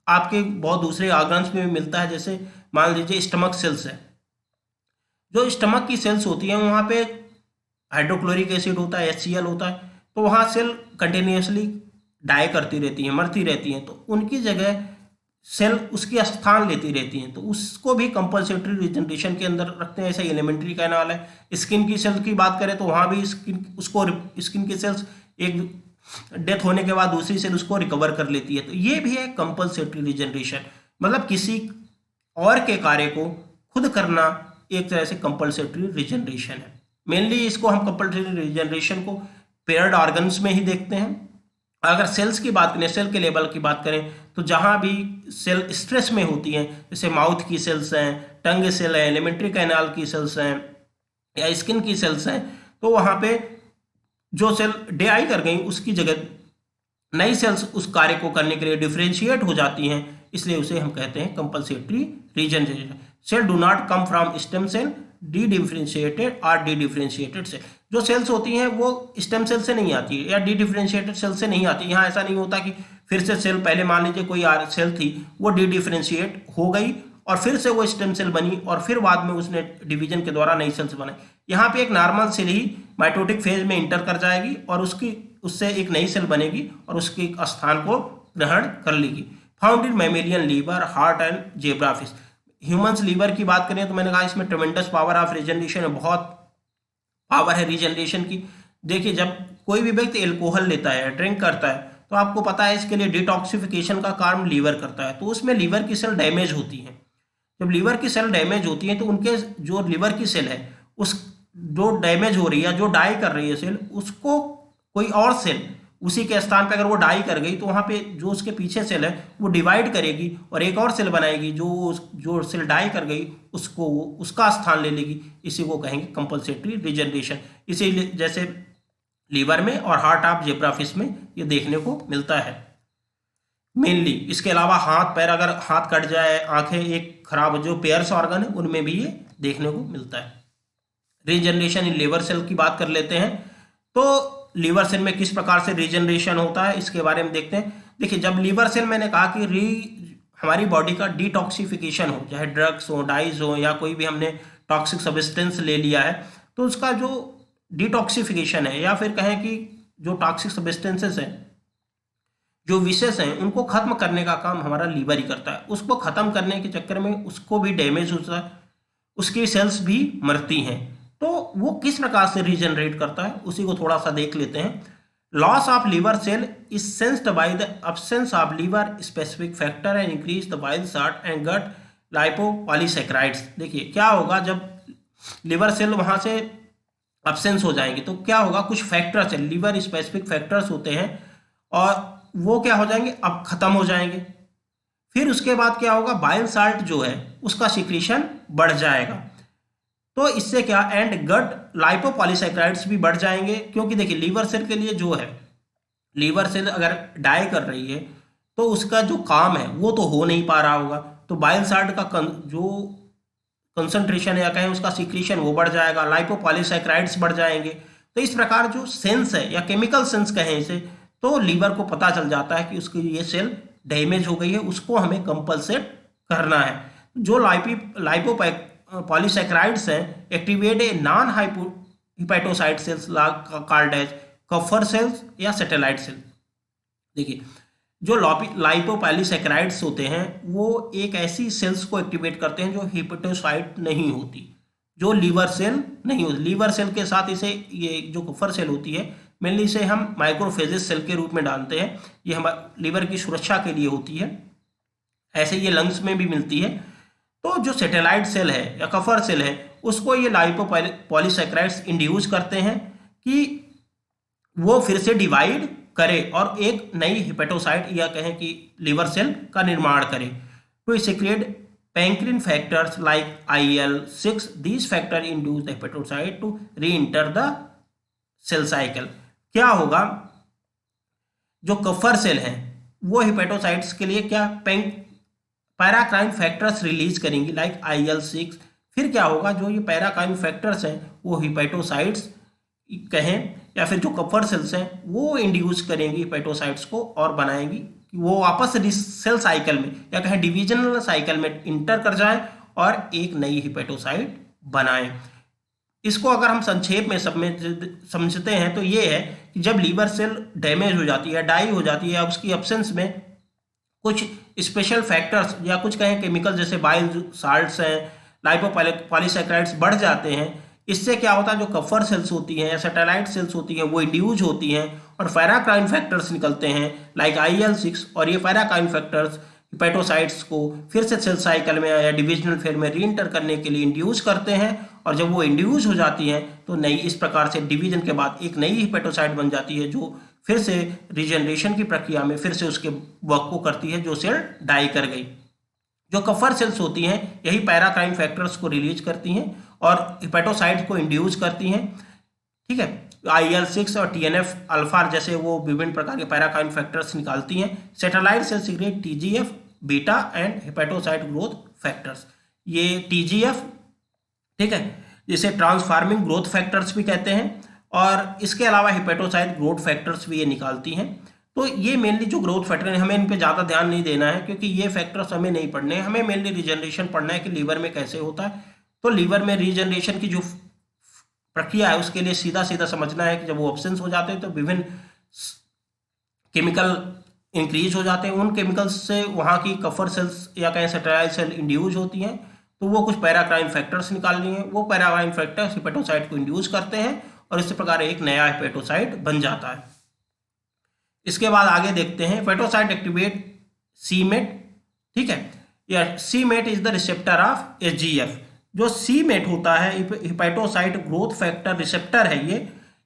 आपके बहुत दूसरे ऑर्गन्स में भी मिलता है। जैसे मान लीजिए स्टमक सेल्स है, जो स्टमक की सेल्स होती हैं वहाँ पे हाइड्रोक्लोरिक एसिड होता है, HCl होता है, तो वहाँ सेल कंटिन्यूसली डाई करती रहती हैं, मरती रहती हैं, तो उनकी जगह सेल उसकी स्थान लेती रहती हैं, तो उसको भी कंपलसेटरी रिजनरेशन के अंदर रखते हैं। ऐसे एलिमेंट्री कैनाल है। स्किन की सेल की बात करें तो वहाँ भी स्किन की सेल्स एक डेथ होने के बाद दूसरी सेल उसको रिकवर कर लेती है, तो ये भी है कंपलसेटरी रिजनरेशन। मतलब किसी और के कार्य को खुद करना एक तरह से कंपलसेटरी रिजनरेशन है। मेनली इसको हम कंपलसेटरी रिजनरेशन को पेयर्ड ऑर्गन्स में ही देखते हैं। अगर सेल्स की बात करें, सेल के लेवल की बात करें, तो जहां भी सेल स्ट्रेस में होती हैं, जैसे माउथ की सेल्स हैं, टंग सेल है, एलिमेंट्री कैनाल की सेल्स हैं या स्किन की सेल्स हैं, तो वहां पे जो सेल डाई कर गई उसकी जगह नई सेल्स उस कार्य को करने के लिए डिफ्रेंशिएट हो जाती हैं, इसलिए उसे हम कहते हैं compensatory regeneration. Cell do not come from stem cell dedifferentiated और डी डिफ्रेंशिएटेड से। जो सेल्स होती हैं वो स्टेम सेल से नहीं आती है या डी डिफ्रेंशिएटेड सेल से नहीं आती। यहाँ ऐसा नहीं होता कि फिर से सेल, पहले मान लीजिए कोई सेल थी, वो डी डिफ्रेंशिएट हो गई और फिर से वो स्टेम सेल बनी और फिर बाद में उसने डिवीजन के द्वारा नई सेल्स बनाई। यहाँ पे एक नॉर्मल सेल ही माइटोटिक फेज में इंटर कर जाएगी और उससे एक नई सेल बनेगी और उसके स्थान को ग्रहण कर लेगी। Found in mammalian liver, heart and zebra fish. Humans liver की बात करें तो मैंने कहा इसमें ट्रेमेंडस पावर ऑफ रीजनरेशन है, बहुत पावर है रीजनरेशन की। देखिए, जब कोई भी व्यक्ति एल्कोहल लेता है, ड्रिंक करता है, तो आपको पता है इसके लिए डिटॉक्सिफिकेशन का काम लीवर करता है, तो उसमें लीवर की सेल डैमेज होती है। जब लीवर की सेल डैमेज होती है तो उनके जो लीवर की सेल है उस जो डैमेज हो रही है, जो डाई कर रही है सेल, उसको कोई और सेल उसी के स्थान पे अगर वो डाई कर गई तो वहां पे जो उसके पीछे सेल है वो डिवाइड करेगी और एक और सेल बनाएगी जो सेल डाई कर गई उसको वो उसका स्थान ले लेगी। इसी को कहेंगे कंपलसेटरी रिजनरेशन। इसीलिए जैसे लीवर में और हार्ट ऑफ जेब्राफिश में ये देखने को मिलता है मेनली। इसके अलावा हाथ पैर, अगर हाथ कट जाए, आंखें एक खराब, जो पेयर्स ऑर्गन है उनमें भी ये देखने को मिलता है। रीजनरेशन इन लीवर सेल की बात कर लेते हैं। तो लीवर सेल में किस प्रकार से रीजनरेशन होता है इसके बारे में देखते हैं। देखिए, जब लीवर सेल, मैंने कहा कि हमारी बॉडी का डिटॉक्सिफिकेशन हो, चाहे ड्रग्स हो, डाइज हो या कोई भी हमने टॉक्सिक सब्सटेंस ले लिया है, तो उसका जो डिटॉक्सिफिकेशन है या फिर कहें कि जो टॉक्सिक सब्सटेंसेस हैं, जो विशेष हैं, उनको खत्म करने का काम हमारा लीवर ही करता है। उसको खत्म करने के चक्कर में उसको भी डैमेज होता है, उसकी सेल्स भी मरती हैं। तो वो किस प्रकार से रीजनरेट करता है उसी को थोड़ा सा देख लेते हैं। Loss of liver cell is sensed by the absence of liver specific factor and increase the bile salt and gut lipopolysaccharides. देखिए, क्या होगा जब लीवर सेल वहां से एब्सेंस हो जाएंगे तो क्या होगा, कुछ फैक्टर्स है, लीवर स्पेसिफिक फैक्टर्स होते हैं और वो क्या हो जाएंगे, अब खत्म हो जाएंगे। फिर उसके बाद क्या होगा, बाइल साल्ट जो है उसका सिक्रीशन बढ़ जाएगा। तो इससे क्या, एंड गट लाइपोपॉलीसैकेराइड्स भी बढ़ जाएंगे। क्योंकि देखिए, लीवर सेल के लिए जो है, लीवर सेल अगर डाई कर रही है तो उसका जो काम है वो तो हो नहीं पा रहा होगा, तो बाइल साल्ट का जो कंसंट्रेशन है या कहें उसका सिक्रीशन वो बढ़ जाएगा, लाइपोपॉलीसैकेराइड्स बढ़ जाएंगे। तो इस प्रकार जो सेंस है या केमिकल सेंस कहें इसे, तो लीवर को पता चल जाता है कि उसकी ये सेल डैमेज हो गई है, उसको हमें कंपलसेट करना है। जो लाइपोपॉलीसैकेराइड्स हैं activate a non hepatocyte cells called as Kupffer cells या सैटेलाइट सेल। देखिए, जो लाइपोपॉलीसैकेराइड्स होते हैं वो एक ऐसी सेल्स को एक्टिवेट करते हैं जो हिपैटोसाइट नहीं होती, जो लीवर सेल नहीं होती। लीवर सेल के साथ इसे, ये जो कफर सेल होती है, मेनली इसे हम माइक्रोफेजेस सेल के रूप में डालते हैं। ये हमारे लीवर की सुरक्षा के लिए होती है। ऐसे ये लंग्स में भी मिलती है। तो जो सैटेलाइट सेल है या कफर सेल है उसको ये लाइपोपॉलीसैकेराइड्स इंड्यूस करते हैं कि वो फिर से डिवाइड करे और एक नई हिपेटोसाइट या कहें कि लीवर सेल का निर्माण करे। To secrete paracrine factors like IL-6, these factor induce the hepatocyte to reenter the cell cycle. क्या होगा, जो कफर सेल है वो हिपेटोसाइट्स के लिए क्या पैराकाइन फैक्टर्स रिलीज करेंगी लाइक IL-6। फिर क्या होगा, जो ये पैराकाइन फैक्टर्स हैं वो हिपेटोसाइट्स कहें या फिर जो कफर सेल्स हैं वो इंड्यूस करेंगी हिपेटोसाइट्स को और बनाएंगी कि वो वापस सेल साइकिल में या कहें डिविजनल साइकिल में इंटर कर जाए और एक नई हिपेटोसाइट बनाएं। इसको अगर हम संक्षेप में समझते हैं तो ये है कि जब लीवर सेल डैमेज हो जाती है, डाई हो जाती है, या उसकी एब्सेंस में कुछ स्पेशल फैक्टर्स या कुछ कहें केमिकल जैसे बाइल साल्ट्स हैं, लाइपोपॉलीसैकेराइड्स बढ़ जाते हैं, इससे क्या होता है, जो कफर सेल्स होती हैं या सैटेलाइट सेल्स होती हैं वो इंड्यूज होती हैं और पैराकाइन फैक्टर्स निकलते हैं लाइक IL-6, और ये पैराकाइन फैक्टर्स हिपेटोसाइट्स को फिर से सेल साइकिल में या डिविजनल फेज में री एंटर करने के लिए इंड्यूस करते हैं, और जब वो इंड्यूस हो जाती हैं तो नई, इस प्रकार से डिवीजन के बाद एक नई हिपेटोसाइट बन जाती है जो फिर से रीजनरेशन की प्रक्रिया में फिर से उसके वर्क को करती है जो सेल डाई कर गई। जो कफर सेल्स होती हैं यही पैराकाइन फैक्टर्स को रिलीज करती हैं और हिपेटोसाइट को इंड्यूस करती हैं। ठीक है, IL-6 और TNF अल्फा जैसे वो विभिन्न प्रकार के पैराकाइन फैक्टर्स निकालती हैं। Satellite cell secrete TGF, beta and hepatocyte growth factors. ये TGF, ठीक है, जिसे ट्रांसफार्मिंग ग्रोथ फैक्टर्स भी कहते हैं, और इसके अलावा हिपेटोसाइट ग्रोथ फैक्टर्स भी ये निकालती हैं। तो ये मेनली जो ग्रोथ फैक्टर है, हमें इन पे ज़्यादा ध्यान नहीं देना है क्योंकि ये फैक्टर्स हमें नहीं पढ़ने हैं, हमें मेनली रीजनरेशन पढ़ना है कि लीवर में कैसे होता है। तो लीवर में रीजनरेशन की जो प्रक्रिया है उसके लिए सीधा सीधा समझना है कि जब वो ऑप्शंस हो जाते हैं तो विभिन्न केमिकल इंक्रीज हो जाते हैं, उन केमिकल्स से वहाँ की कफर सेल्स या कहें सैटेलाइट सेल इंड्यूज होती हैं, तो वो कुछ पैराकाइन फैक्टर्स निकाल लिए हैं, वो पैराकाइन फैक्टर्स हिपेटोसाइट को इंड्यूस करते हैं और इस प्रकार एक नया हिपेटोसाइट बन जाता है। इसके बाद आगे देखते हैं हिपेटोसाइट एक्टिवेट सीमेट। ठीक है, या c Met is the receptor of SGF। जो सीमेट होता है हिपेटोसाइट ग्रोथ फैक्टर रिसेप्टर है,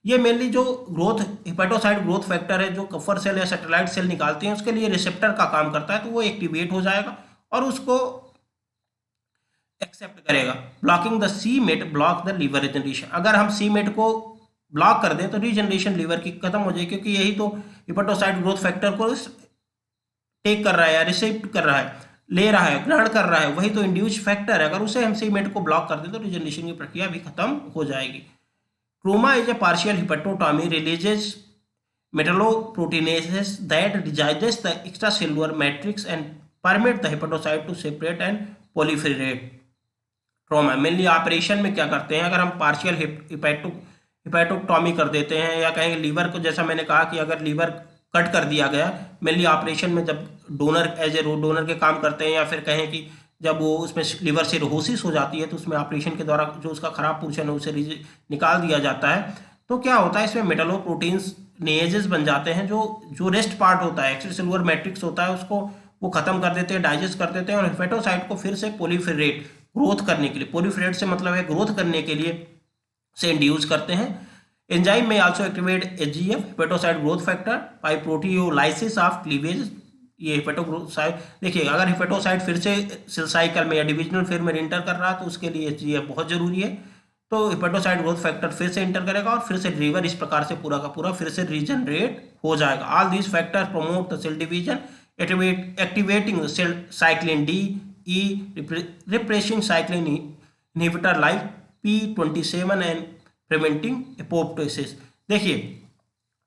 ये मेनली जो ग्रोथ हिपेटोसाइट ग्रोथ फैक्टर है जो कफर सेल या सैटेलाइट सेल निकालते हैं उसके लिए रिसेप्टर का काम करता है, तो वो एक्टिवेट हो जाएगा और उसको एक्सेप्ट करेगा। Blocking the c Met block the liver regeneration. अगर हम सीमेट को ब्लॉक कर दें तो रीजनरेशन लीवर की खत्म हो जाएगी, क्योंकि यही तो हिपेटोसाइट ग्रोथ फैक्टर को टेक कर रहा है या रिसीव कर रहा है, ले रहा है, ग्रहण कर रहा है, वही तो इंड्यूस फैक्टर है। अगर उसे हम सीमेट को ब्लॉक कर दें तो रीजनरेशन की प्रक्रिया भी खत्म हो जाएगी। Trauma is a partial hepatectomy releases metalloproteinases that digest the extracellular matrix and permit the hepatocyte to separate and proliferate. Trauma mainly operation में क्या करते हैं, अगर हम पार्शियल हिपेटोटॉमी कर देते हैं या कहेंगे लीवर को, जैसा मैंने कहा कि अगर लीवर कट कर दिया गया, मेनली ऑपरेशन में जब डोनर एज ए डोनर के काम करते हैं, या फिर कहें कि जब वो उसमें लीवर सिरोसिस हो जाती है तो उसमें ऑपरेशन के द्वारा जो उसका खराब पोर्शन है उसे निकाल दिया जाता है। तो क्या होता है, इसमें मेटालोप्रोटीन्स नेजेस बन जाते हैं, जो रेस्ट पार्ट होता है, एक्स्ट्रासेलुलर मैट्रिक्स होता है, उसको वो खत्म कर देते हैं, डाइजेस्ट कर देते हैं और हिपेटोसाइट को फिर से प्रोलिफरेट ग्रोथ करने के लिए, प्रोलिफरेट से मतलब है ग्रोथ करने के लिए से इंड्यूस करते हैं। एंजाइम में also activate HGF hepatocyte growth factor by proteolysis of cleavage. ये हिपेटोसाइट, देखिए अगर हिपेटोसाइट फिर से सेल साइकिल में या डिविजनल फेज में एंटर कर रहा है तो उसके लिए HGF बहुत जरूरी है। तो हिपेटोसाइट ग्रोथ फैक्टर फिर से एंटर करेगा और फिर से लीवर इस प्रकार से पूरा का पूरा फिर से रीजनरेट हो जाएगा। All these factors promote the cell division, activating cell cyclin D, E, repressing cyclin inhibitor like P27 and preventing apoptosis। देखिए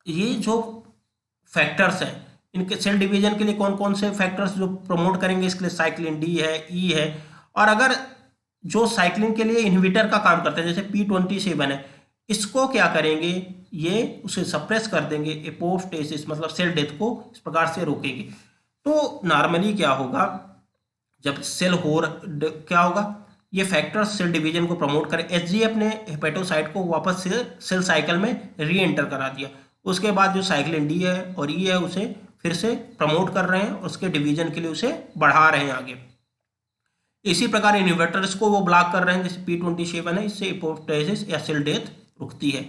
ये जो फैक्टर्स हैं इनके सेल डिवीजन के लिए कौन कौन से फैक्टर्स जो प्रमोट करेंगे, इसके लिए साइक्लिन D है, E है, और अगर जो साइक्लिन के लिए इनहिबिटर का काम करते हैं जैसे P27 है, इसको क्या करेंगे, ये उसे सप्रेस कर देंगे, एपोप्टोसिस मतलब सेल डेथ को इस प्रकार से रोकेंगे। तो नॉर्मली क्या होगा, जब सेल क्या होगा, ये फैक्टर्स सेल डिवीजन को प्रमोट करें। HGF ने हेपेटोसाइट को वापस से सेल साइकिल में री एंटर करा दिया, उसके बाद जो साइक्लिन D है और E है उसे फिर से प्रमोट कर रहे हैं, उसके डिवीजन के लिए उसे बढ़ा रहे हैं आगे। इसी प्रकार इनहिबिटर्स को वो ब्लॉक कर रहे हैं जैसे P27 है, इससे एपोप्टोसिस या सेल डेथ रुकती है।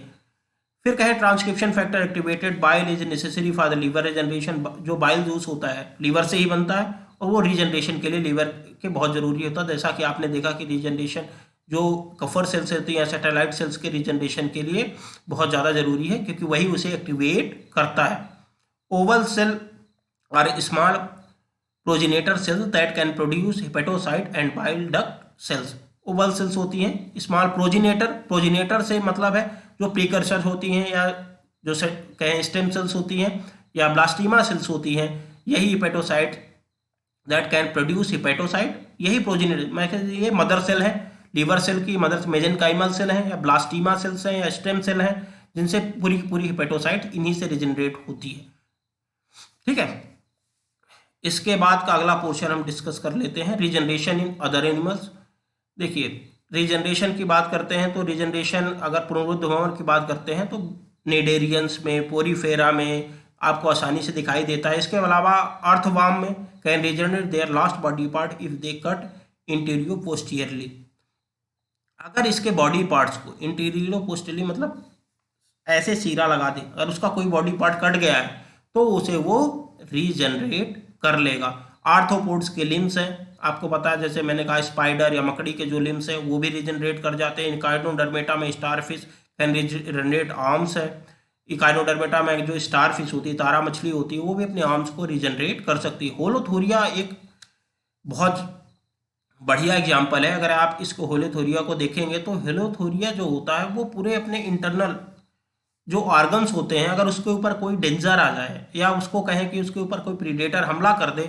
फिर कहें transcription factor activated bile is necessary for the liver regeneration. जो बाइल जूस होता है लीवर से ही बनता है और वो रीजनरेशन के लिए लीवर के बहुत जरूरी होता है। जैसा कि आपने देखा कि रीजनरेशन जो कफर सेल्स होती हैं, सैटेलाइट सेल्स के रीजनरेशन के लिए बहुत ज़्यादा जरूरी है क्योंकि वही उसे एक्टिवेट करता है। ओवल सेल और small progenitor cells that can produce hepatocyte and bile duct cells. Oval cells होती हैं, स्मॉल प्रोजिनेटर से मतलब है जो प्रीकर्सर होती हैं या जो कहें स्टेम सेल्स होती हैं या ब्लास्टीमा सेल्स होती हैं, यही hepatocyte that can produce hepatocyte, यही प्रोजिनेटर। मैं ये मदर सेल है लीवर सेल की मदद से मेजेनकाइमल सेल हैं या ब्लास्टीमा सेल्स हैं या स्टेम सेल हैं, जिनसे पूरी की पूरी हिपेटोसाइट इन्हीं से रिजनरेट होती है। ठीक है, इसके बाद का अगला पोर्शन हम डिस्कस कर लेते हैं, रीजनरेशन इन अदर एनिमल्स। देखिए, रीजनरेशन की बात करते हैं तो रीजनरेशन अगर पुनरुद्ध भवन की बात करते हैं तो नेडेरियंस में, पोरीफेरा में आपको आसानी से दिखाई देता है। इसके अलावा अर्थवर्म में can regenerate their lost body part if they cut anterior posteriorly. अगर इसके बॉडी पार्ट्स को इंटीरियो पोस्टीरियरली मतलब ऐसे सीरा लगा दे, अगर उसका कोई बॉडी पार्ट कट गया है तो उसे वो रीजनरेट कर लेगा। आर्थ्रोपोड्स के लिम्स हैं, आपको पता है, जैसे मैंने कहा स्पाइडर या मकड़ी के जो लिम्स हैं वो भी रीजनरेट कर जाते हैं। इकाइनोडर्मेटा में स्टारफिश कैन रीजनरेट आर्म्स है। इकाइनोडर्मेटा में जो स्टारफिश होती है, तारा मछली होती है, वो भी अपने आर्म्स को रीजनरेट कर सकती है। होलोथोरिया एक बहुत बढ़िया एग्जाम्पल है। अगर आप इसको होलोथोरिया को देखेंगे तो होलोथोरिया जो होता है वो पूरे अपने इंटरनल जो ऑर्गन्स होते हैं, अगर उसके ऊपर कोई डेंजर आ जाए या उसको कहें कि उसके ऊपर कोई प्रीडेटर हमला कर दे,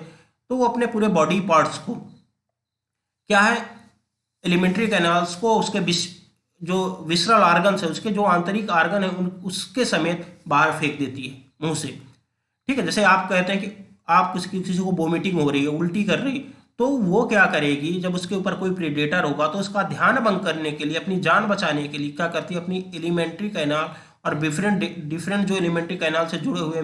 तो वो अपने पूरे बॉडी पार्ट्स को क्या है, एलिमेंट्री कैनाल्स को, उसके जो विसरल ऑर्गन्स है, उसके जो आंतरिक ऑर्गन है उसके समेत बाहर फेंक देती है मुंह से। ठीक है, जैसे आप कहते हैं कि आप किसी को वोमिटिंग हो रही है, उल्टी कर रही, तो वो क्या करेगी, जब उसके ऊपर कोई प्रीडेटर होगा तो उसका ध्यान भंग करने के लिए, अपनी जान बचाने के लिए क्या करती है, अपनी एलिमेंट्री कैनाल और डिफरेंट जो एलिमेंट्री कैनाल से जुड़े हुए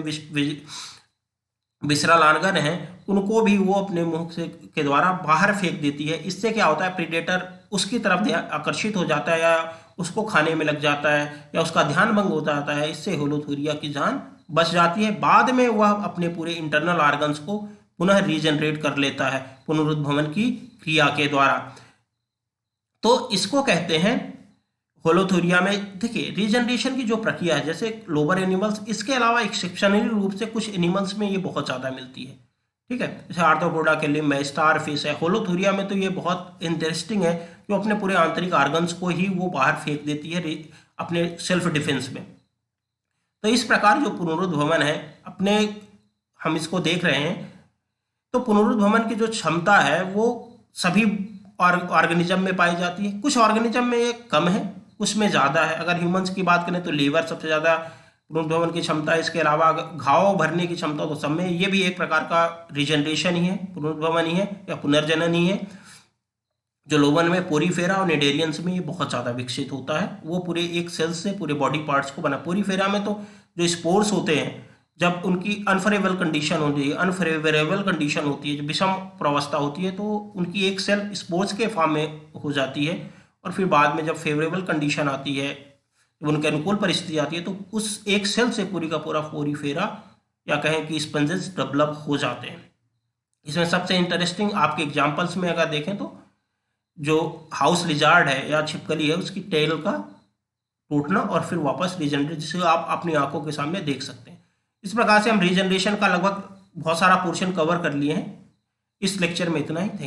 विसरल ऑर्गन हैं उनको भी वो अपने मुंह से के द्वारा बाहर फेंक देती है। इससे क्या होता है, प्रीडेटर उसकी तरफ आकर्षित हो जाता है या उसको खाने में लग जाता है या उसका ध्यान भंग हो जाता है। इससे होलोथोरिया की जान बच जाती है। बाद में वह अपने पूरे इंटरनल ऑर्गन्स को पुनः रीजनरेट कर लेता है पुनरुद्भवन की क्रिया के द्वारा। तो इसको कहते हैं होलोथोरिया में। देखिए, रीजनरेशन की जो प्रक्रिया है, जैसे लोअर एनिमल्स, इसके अलावा एक्सेप्शनली रूप से कुछ एनिमल्स में ये बहुत ज़्यादा मिलती है। ठीक है, जैसे आर्थ्रोपोडा के लिम्ब है, स्टारफिश है। होलोथोरिया में तो ये बहुत इंटरेस्टिंग है, जो अपने पूरे आंतरिक ऑर्गन्स को ही वो बाहर फेंक देती है अपने सेल्फ डिफेंस में। तो इस प्रकार जो पुनरुद्भवन है, अपने हम इसको देख रहे हैं, तो पुनरुद्भवन की जो क्षमता है वो सभी ऑर्गेनिज्म में पाई जाती है। कुछ ऑर्गेनिज्म में ये कम है, कुछ में ज़्यादा है। अगर ह्यूमंस की बात करें तो लीवर सबसे ज़्यादा पुनरुद्भवन की क्षमता है। इसके अलावा घाव भरने की क्षमता तो सब में, ये भी एक प्रकार का रीजनरेशन ही है, पुनरुद्भवन ही है या पुनर्जनन ही है। जो लोवन में पोरीफेरा और निडेरियंस में ये बहुत ज़्यादा विकसित होता है। वो पूरे एक सेल्स से पूरे बॉडी पार्ट्स को बना। पोरीफेरा में तो जो स्पोर्स होते हैं, जब उनकी अनफेवरेबल कंडीशन होती है, जब विषम प्रवस्था होती है, तो उनकी एक सेल स्पोर्स के फॉर्म में हो जाती है और फिर बाद में जब फेवरेबल कंडीशन आती है, जब उनके अनुकूल परिस्थिति आती है, तो उस एक सेल से पूरी का पूरा पोरीफेरा या कहें कि स्पंजेस डेवलप हो जाते हैं। इसमें सबसे इंटरेस्टिंग आपके एग्जाम्पल्स में अगर देखें तो जो हाउस लिजार्ड है या छिपकली है, उसकी टेल का टूटना और फिर वापस रीजनरेट, जिसे आप अपनी आंखों के सामने देख सकते हैं। इस प्रकार से हम रीजनरेशन का लगभग बहुत सारा पोर्शन कवर कर लिए हैं। इस लेक्चर में इतना ही। Thank you.